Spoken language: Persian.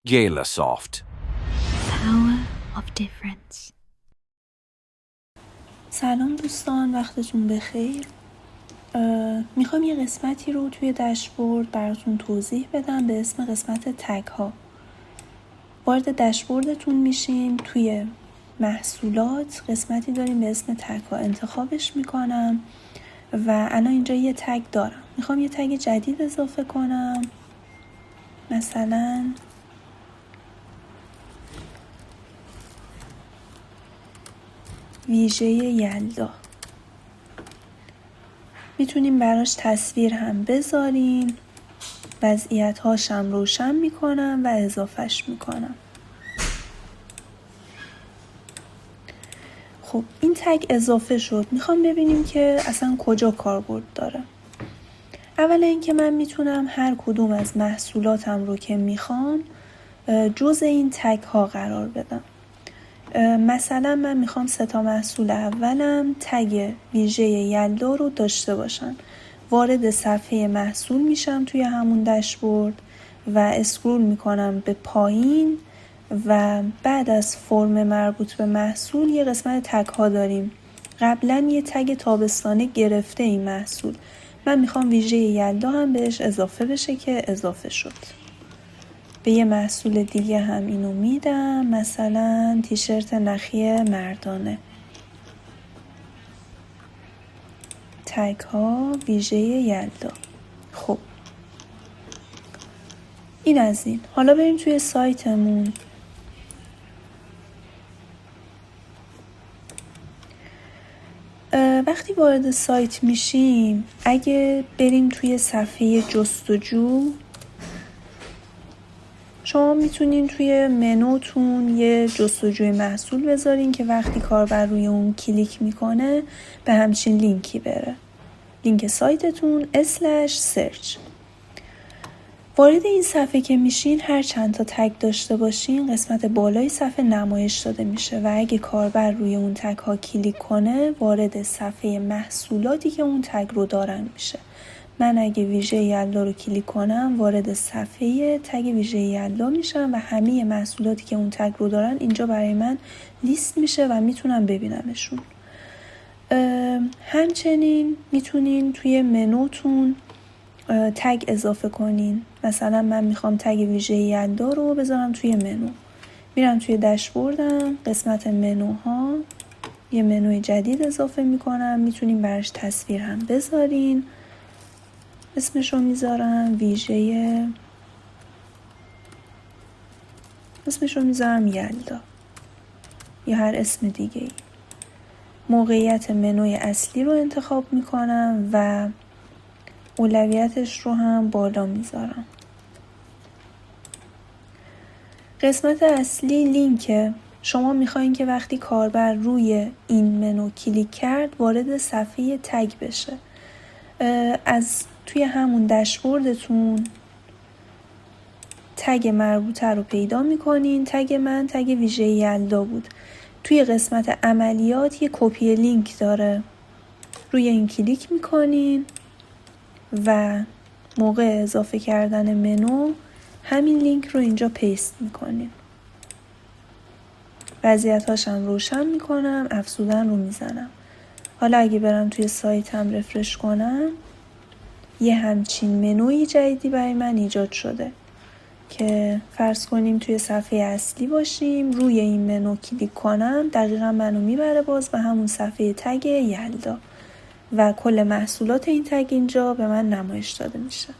Galasoft. Power of difference. سلام دوستان، وقتتون بخیر. میخوام یه قسمتی رو توی داشبورد براتون توضیح بدم به اسم قسمت تگ ها. وارد داشبوردتون میشین، توی محصولات قسمتی داریم به اسم تگ ها. انتخابش میکنم و الان اینجا یه تگ دارم. میخوام یه تگ جدید اضافه کنم، مثلا ویژه یلدا. میتونیم براش تصویر هم بذاریم. وضعیت هاشم روشن میکنم و اضافهش میکنم. خب این تگ اضافه شد. میخوام ببینیم که اصلا کجا کاربرد داره. اولا اینکه من میتونم هر کدوم از محصولاتم رو که میخوام جزء این تگ ها قرار بدم. مثلا من میخوام 3 محصول اولم تگ ویژه یلدا رو داشته باشن. وارد صفحه محصول میشم توی همون داشبورد و اسکرول میکنم به پایین و بعد از فرم مربوط به محصول یه قسمت تگ ها داریم. قبلا یه تگ تابستانه گرفته این محصول. من میخوام ویژه یلدا هم بهش اضافه بشه که اضافه شد. به یه محصول دیگه هم اینو میدم، مثلا تیشرت نخی مردانه. تگ ها ویژه یلدا. خب این از این. حالا بریم توی سایتمون. وقتی وارد سایت میشیم، اگه بریم توی صفحه جستجو، شما میتونین توی منوتون یه جستجوی محصول بذارین که وقتی کاربر روی اون کلیک میکنه به همچین لینکی بره. لینک سایتتون /search. وارد این صفحه که میشین، هر چند تا تگ داشته باشین قسمت بالای صفحه نمایش داده میشه و اگه کاربر روی اون تگ ها کلیک کنه وارد صفحه محصولاتی که اون تگ رو دارن میشه. من اگه ویژه یلدا رو کلیک کنم وارد صفحه تگ ویژه یلدا میشم و همه محصولاتی که اون تگ رو دارن اینجا برای من لیست میشه و میتونم ببینمشون. همچنین میتونین توی منوتون تگ اضافه کنین. مثلا من میخوام تگ ویژه یلدا رو بذارم توی منو. میرم توی داشبوردم، قسمت منوها، یه منوی جدید اضافه میکنم. میتونین براش تصویر هم بذارین. اسمشو میذارم اسمشو میذارم یلدا یا هر اسم دیگه ای. موقعیت منوی اصلی رو انتخاب میکنم و اولویتش رو هم بالا میذارم. قسمت اصلی لینکه. شما میخواین که وقتی کاربر روی این منو کلیک کرد وارد صفحه تگ بشه. از توی همون داشبوردتون تگ مربوطه رو پیدا میکنین. تگ من تگ ویژه یلدا بود. توی قسمت عملیات یه کپی لینک داره. روی این کلیک میکنین و موقع اضافه کردن منو همین لینک رو اینجا پیست میکنین. وضعیت‌هاش هم روشن میکنم، افزودن رو میزنم. حالا اگه برم توی سایتم رفرش کنم یه همچین منوی جدیدی برای من ایجاد شده که فرض کنیم توی صفحه اصلی باشیم. روی این منو کلیک کنم دقیقا منو میبره باز به همون صفحه تگ یلدا و کل محصولات این تگ اینجا به من نمایش داده میشه.